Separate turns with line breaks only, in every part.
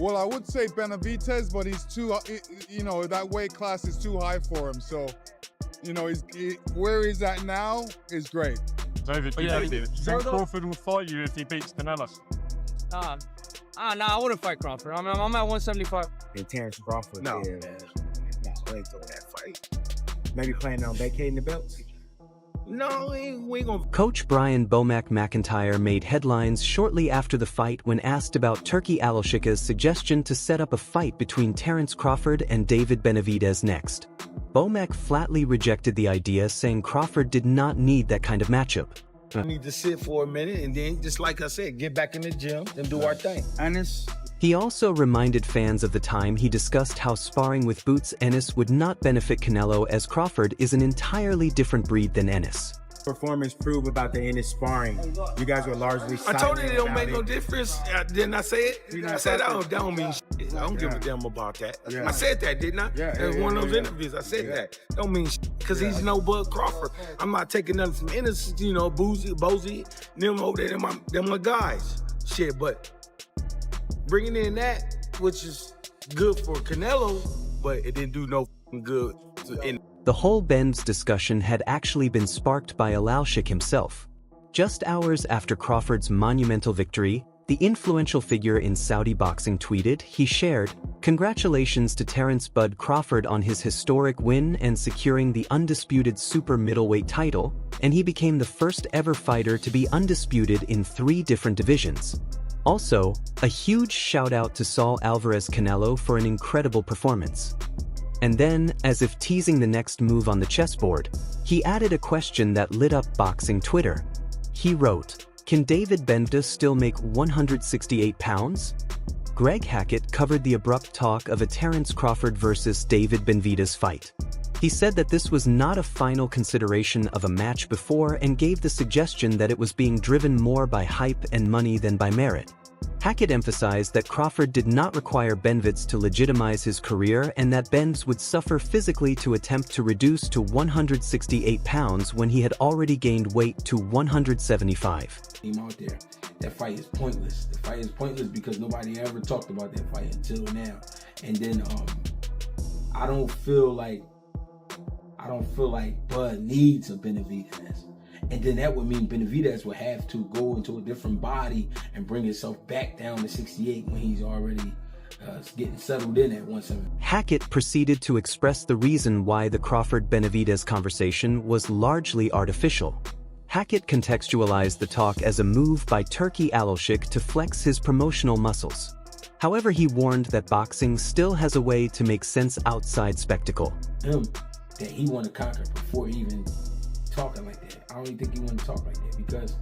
Well, I would say Benavidez, but he's too, you know, that weight class is too high for him. So, you know, where he's at now is great.
David, do you think Crawford will fight you if he beats Canelo?
Nah, I wouldn't fight Crawford. I'm at 175.
And Terence Crawford.
No.
Yeah, no, I ain't doing that fight. Maybe planning on vacating the belts.
No, we ain't gonna.
Coach Brian Bomac McIntyre made headlines shortly after the fight when asked about Turki Alalshikh's suggestion to set up a fight between Terence Crawford and David Benavidez next. Bomac flatly rejected the idea, saying Crawford did not need that kind of matchup.
I need to sit for a minute and then, just like I said, get back in the gym and do our thing.
Ennis.
He also reminded fans of the time he discussed how sparring with Boots Ennis would not benefit Canelo, as Crawford is an entirely different breed than Ennis.
Performance prove about the Ennis sparring. You guys were largely
I told you it don't make no
it.
difference. Didn't I say it? I said that don't mean shit. I don't give a damn about that.
Yeah.
I said that, didn't I?
Yeah,
It was one of those interviews. I said that. Don't mean shit. Because he's no Bud Crawford. I'm not taking nothing from Ennis, you know, Bozy, them over there, them my guys. Shit, but bringing in that, which is good for Canelo, but it didn't do no good to Ennis.
The whole Ben's discussion had actually been sparked by Alalshikh himself. Just hours after Crawford's monumental victory, the influential figure in Saudi boxing tweeted, he shared, "Congratulations to Terence Bud Crawford on his historic win and securing the undisputed super middleweight title, and he became the first ever fighter to be undisputed in 3 different divisions. Also, a huge shout out to Saul Alvarez Canelo for an incredible performance." And then, as if teasing the next move on the chessboard, he added a question that lit up boxing Twitter. He wrote, "Can David Benavidez still make 168 pounds? Greg Hackett covered the abrupt talk of a Terence Crawford versus David Benavidez fight. He said that this was not a final consideration of a match before and gave the suggestion that it was being driven more by hype and money than by merit. Hackett emphasized that Crawford did not require Benavidez to legitimize his career and that Benavidez would suffer physically to attempt to reduce to 168 pounds when he had already gained weight to 175.
Team out there. That fight is pointless. The fight is pointless because nobody ever talked about that fight until now. And then I don't feel like Bud needs a Benavidez. And then that would mean Benavidez would have to go into a different body and bring himself back down to 68 when he's already getting settled in at 170.
Hackett proceeded to express the reason why the Crawford-Benavidez conversation was largely artificial. Hackett contextualized the talk as a move by Turki Alalshikh to flex his promotional muscles. However, he warned that boxing still has a way to make sense outside spectacle.
Him, that he wanted to conquer before even talking like that. I don't even think he wanted to talk like that because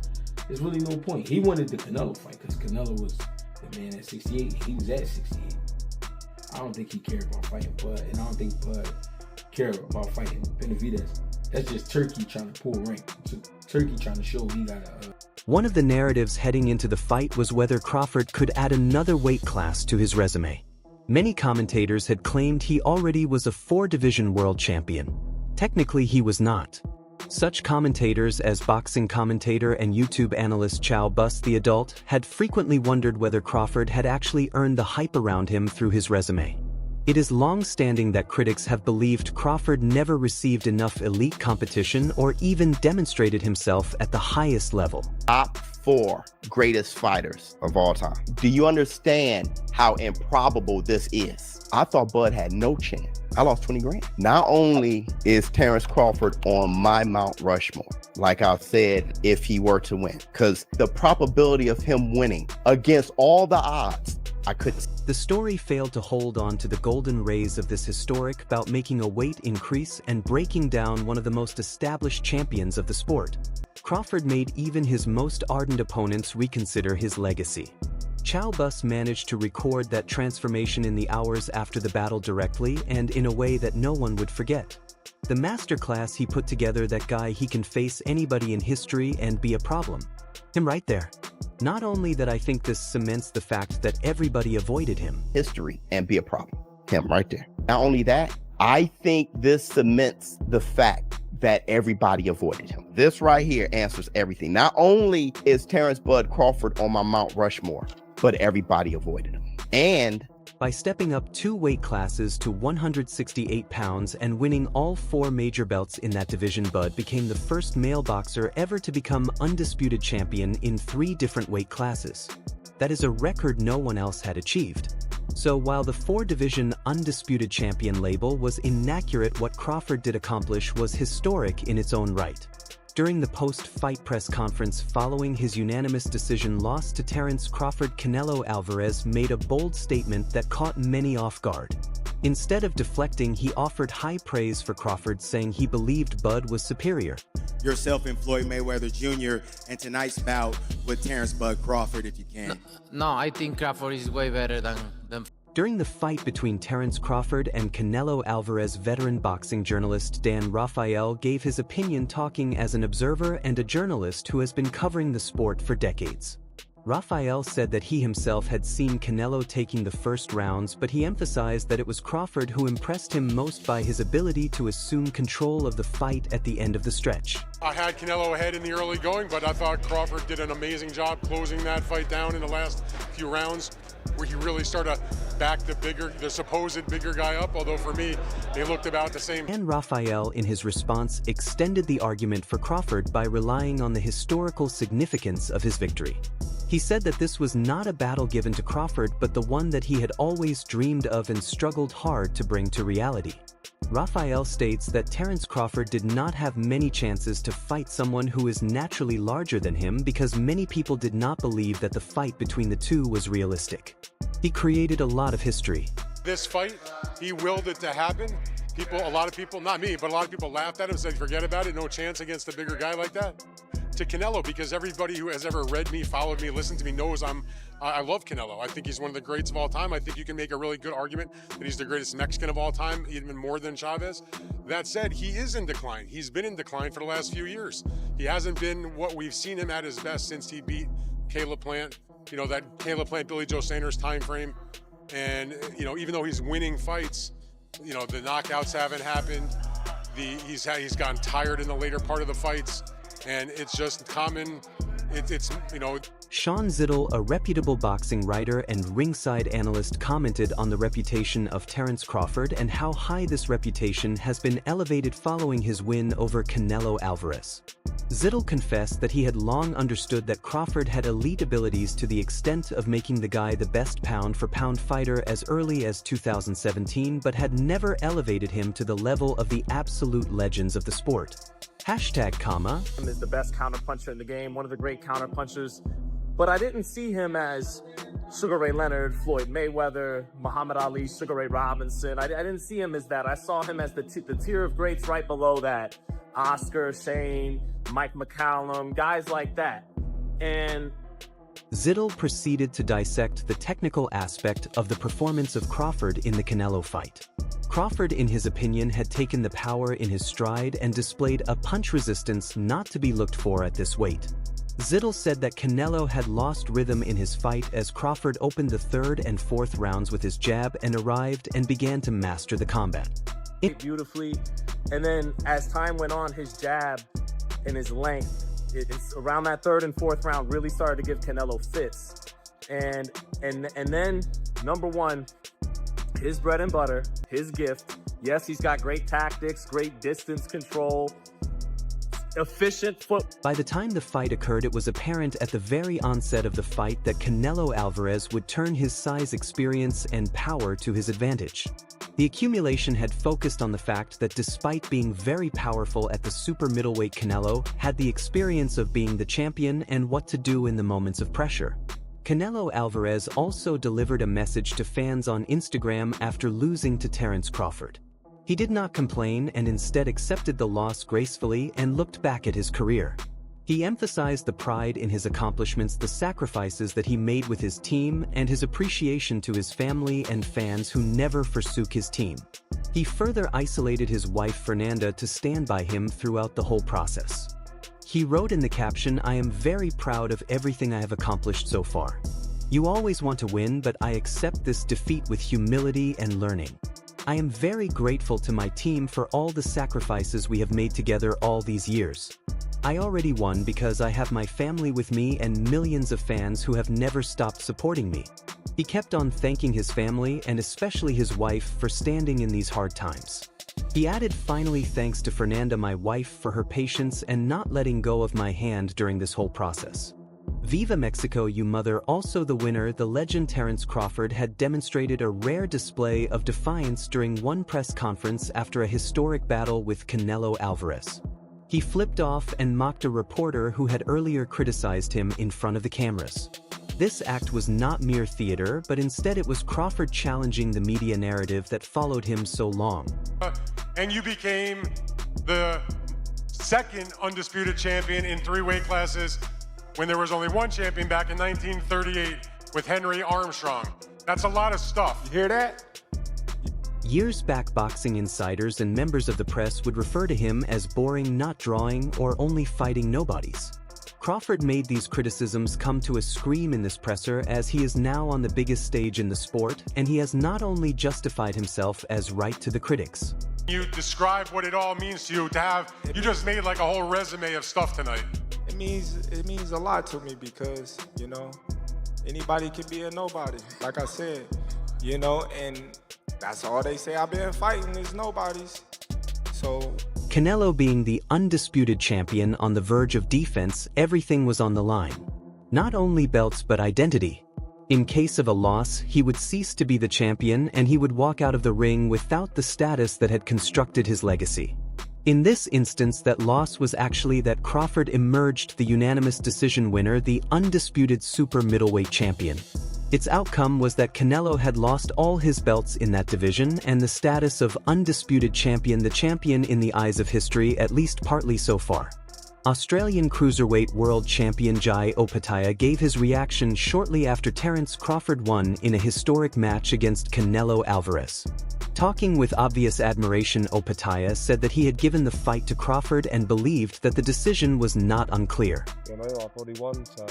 there's really no point. He wanted the Canelo fight because Canelo was the man at 68. He was at 68. I don't think he cared about fighting Bud, and I don't think Bud cared about fighting Benavidez. That's just Turkey trying to pull rank. Turkey trying to show he got a...
One of the narratives heading into the fight was whether Crawford could add another weight class to his resume. Many commentators had claimed he already was a 4-division world champion. Technically, he was not. Such commentators as boxing commentator and YouTube analyst Chow Bus the Adult had frequently wondered whether Crawford had actually earned the hype around him through his resume. It is long-standing that critics have believed Crawford never received enough elite competition or even demonstrated himself at the highest level.
Top 4 greatest fighters of all time. Do you understand how improbable this is? I thought Bud had no chance. I lost 20 grand. Not only is Terence Crawford on my Mount Rushmore, like I said, if he were to win, because the probability of him winning against all the odds, I couldn't.
The story failed to hold on to the golden rays of this historic bout, making a weight increase and breaking down one of the most established champions of the sport. Crawford made even his most ardent opponents reconsider his legacy. Chow Bus managed to record that transformation in the hours after the battle directly and in a way that no one would forget. The masterclass he put together, that guy, he can face anybody in history and be a problem. Him right there. Not only that, I think this cements the fact that everybody avoided him.
History and be a problem. Him right there. Not only that, I think this cements the fact that everybody avoided him. This right here answers everything. Not only is Terence Bud Crawford on my Mount Rushmore, but everybody avoided him. And
by stepping up 2 weight classes to 168 pounds and winning all 4 major belts in that division, Bud became the first male boxer ever to become undisputed champion in 3 different weight classes. That is a record no one else had achieved. So while the 4-division undisputed champion label was inaccurate, what Crawford did accomplish was historic in its own right. During the post-fight press conference following his unanimous decision loss to Terence Crawford, Canelo Alvarez made a bold statement that caught many off guard. Instead of deflecting, he offered high praise for Crawford, saying he believed Bud was superior.
Yourself and Floyd Mayweather Jr. and tonight's bout with Terence Bud Crawford, if you can.
No, I think Crawford is way better than
During the fight between Terence Crawford and Canelo Alvarez, veteran boxing journalist Dan Rafael gave his opinion, talking as an observer and a journalist who has been covering the sport for decades. Rafael said that he himself had seen Canelo taking the first rounds, but he emphasized that it was Crawford who impressed him most by his ability to assume control of the fight at the end of the stretch.
I had Canelo ahead in the early going, but I thought Crawford did an amazing job closing that fight down in the last few rounds, where he really started to back the supposed bigger guy up, although for me, they looked about the same.
And Rafael, in his response, extended the argument for Crawford by relying on the historical significance of his victory. He said that this was not a battle given to Crawford, but the one that he had always dreamed of and struggled hard to bring to reality. Rafael states that Terence Crawford did not have many chances to fight someone who is naturally larger than him because many people did not believe that the fight between the two was realistic. He created a lot of history.
This fight, he willed it to happen. A lot of people, not me, but a lot of people laughed at him and said, forget about it, no chance against a bigger guy like that. To Canelo, because everybody who has ever read me, followed me, listened to me knows I love Canelo. I think he's one of the greats of all time. I think you can make a really good argument that he's the greatest Mexican of all time, even more than Chavez. That said, he is in decline. He's been in decline for the last few years. He hasn't been what we've seen him at his best since he beat Caleb Plant, that Caleb Plant, Billy Joe Sanders time frame. And, even though he's winning fights, the knockouts haven't happened. He's gotten tired in the later part of the fights. And it's just common,
Sean Zittel, a reputable boxing writer and ringside analyst, commented on the reputation of Terence Crawford and how high this reputation has been elevated following his win over Canelo Alvarez. Zittel confessed that he had long understood that Crawford had elite abilities to the extent of making the guy the best pound-for-pound fighter as early as 2017, but had never elevated him to the level of the absolute legends of the sport. #,
is the best counterpuncher in the game, one of the great counterpunchers, but I didn't see him as Sugar Ray Leonard, Floyd Mayweather, Muhammad Ali, Sugar Ray Robinson. I didn't see him as that. I saw him as the tier of greats right below that. Oscar, Shane, Mike McCallum, guys like that. And
Zittel proceeded to dissect the technical aspect of the performance of Crawford in the Canelo fight. Crawford, in his opinion, had taken the power in his stride and displayed a punch resistance not to be looked for at this weight. Zittel said that Canelo had lost rhythm in his fight as Crawford opened the 3rd and 4th rounds with his jab and arrived and began to master the combat.
Beautifully, and then as time went on, his jab and his length, it's around that 3rd and 4th round, really started to give Canelo fits. And then, number one, his bread and butter, his gift. Yes, he's got great tactics, great distance control, efficient foot.
By the time the fight occurred, it was apparent at the very onset of the fight that Canelo Alvarez would turn his size, experience, and power to his advantage. The accumulation had focused on the fact that despite being very powerful at the super middleweight, Canelo had the experience of being the champion and what to do in the moments of pressure. Canelo Alvarez also delivered a message to fans on Instagram after losing to Terence Crawford. He did not complain and instead accepted the loss gracefully and looked back at his career. He emphasized the pride in his accomplishments, the sacrifices that he made with his team, and his appreciation to his family and fans who never forsook his team. He further isolated his wife Fernanda to stand by him throughout the whole process. He wrote in the caption, "I am very proud of everything I have accomplished so far. You always want to win, but I accept this defeat with humility and learning. I am very grateful to my team for all the sacrifices we have made together all these years. I already won because I have my family with me and millions of fans who have never stopped supporting me. He kept on thanking his family and especially his wife for standing in these hard times. He added, "Finally, thanks to Fernanda, my wife, for her patience and not letting go of my hand during this whole process." Viva Mexico, you mother. Also the winner, the legend Terence Crawford, had demonstrated a rare display of defiance during one press conference after a historic battle with Canelo Alvarez. He flipped off and mocked a reporter who had earlier criticized him in front of the cameras. This act was not mere theater, but instead it was Crawford challenging the media narrative that followed him so long.
And you became the second undisputed champion in 3 weight classes when there was only one champion back in 1938 with Henry Armstrong. That's a lot of stuff.
You hear that?
Years back, boxing insiders and members of the press would refer to him as boring, not drawing, or only fighting nobodies. Crawford made these criticisms come to a scream in this presser, as he is now on the biggest stage in the sport, and he has not only justified himself as right to the critics.
You describe what it all means to you to have, you just made like a whole resume of stuff tonight.
It means a lot to me because, you know, anybody can be a nobody, like I said, you know, and that's all they say I've been fighting is nobodies. So
Canelo being the undisputed champion on the verge of defense, everything was on the line. Not only belts but identity. In case of a loss, he would cease to be the champion and he would walk out of the ring without the status that had constructed his legacy. In this instance, that loss was actually that Crawford emerged the unanimous decision winner, the undisputed super middleweight champion. Its outcome was that Canelo had lost all his belts in that division and the status of undisputed champion, the champion in the eyes of history, at least partly so far. Australian cruiserweight world champion Jai Opetaia gave his reaction shortly after Terence Crawford won in a historic match against Canelo Alvarez. Talking with obvious admiration, Opetaia said that he had given the fight to Crawford and believed that the decision was not unclear.
You know, I thought he won, so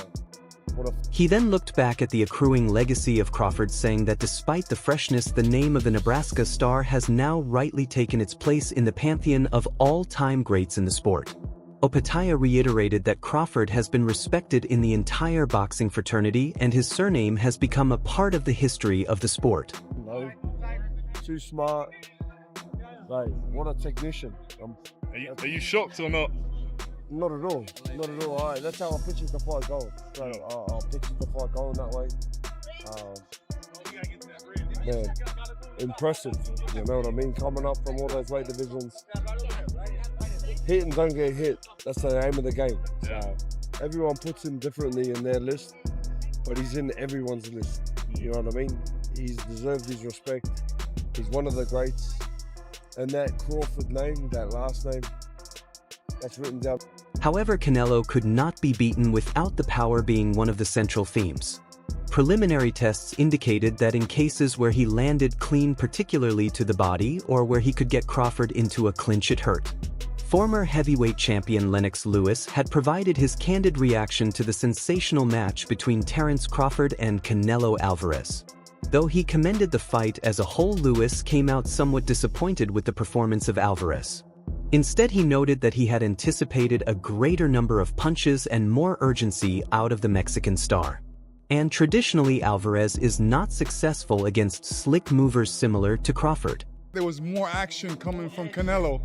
He then looked back at the accruing legacy of Crawford, saying that despite the freshness, the name of the Nebraska star has now rightly taken its place in the pantheon of all-time greats in the sport. Opetaia reiterated that Crawford has been respected in the entire boxing fraternity and his surname has become a part of the history of the sport.
No, too smart. Like, what a technician.
Are you shocked or not?
Not at all. Not at all. Alright, that's how I picture the fight going. So I'll picture the fight going that way. Man, impressive. You know what I mean? Coming up from all those weight divisions. Hit and don't get hit. That's the aim of the game. So everyone puts him differently in their list, but he's in everyone's list. You know what I mean? He's deserved his respect. He's one of the greats. And that Crawford name, that last name, that's written down.
However, Canelo could not be beaten without the power being one of the central themes. Preliminary tests indicated that in cases where he landed clean, particularly to the body, or where he could get Crawford into a clinch, it hurt. Former heavyweight champion Lennox Lewis had provided his candid reaction to the sensational match between Terence Crawford and Canelo Alvarez. Though he commended the fight as a whole, Lewis came out somewhat disappointed with the performance of Alvarez. Instead, he noted that he had anticipated a greater number of punches and more urgency out of the Mexican star. And traditionally, Alvarez is not successful against slick movers similar to Crawford.
There was more action coming from Canelo.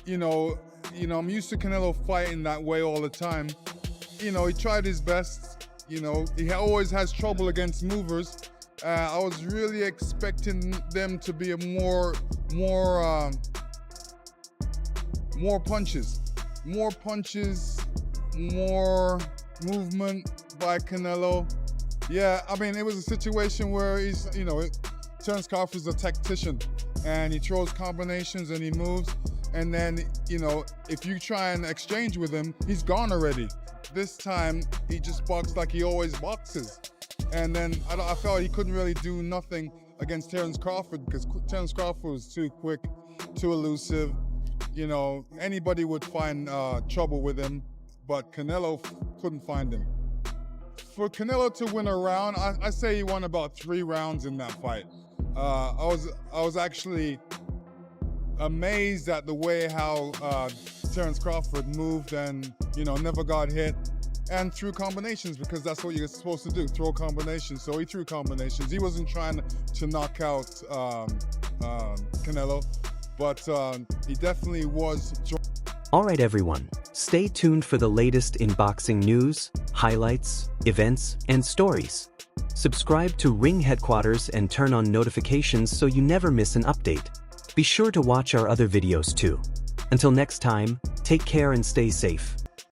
You know, I'm used to Canelo fighting that way all the time. You know, he tried his best. You know, he always has trouble against movers. I was really expecting them to be more punches, more movement by Canelo. Yeah, I mean, it was a situation where Terence Crawford's a tactician, and he throws combinations and he moves, and then, if you try and exchange with him, he's gone already. This time, he just boxed like he always boxes. And then I felt he couldn't really do nothing against Terence Crawford because Terence Crawford was too quick, too elusive. Anybody would find trouble with him, but Canelo couldn't find him. For Canelo to win a round, I say he won about 3 rounds in that fight. I was actually amazed at the way how Terence Crawford moved and never got hit. and threw combinations because that's what you're supposed to do, throw combinations. So he threw combinations. He wasn't trying to knock out Canelo, but he definitely was.
Alright everyone, stay tuned for the latest in boxing news, highlights, events, and stories. Subscribe to Ring Headquaterzz and turn on notifications so you never miss an update. Be sure to watch our other videos too. Until next time, take care and stay safe.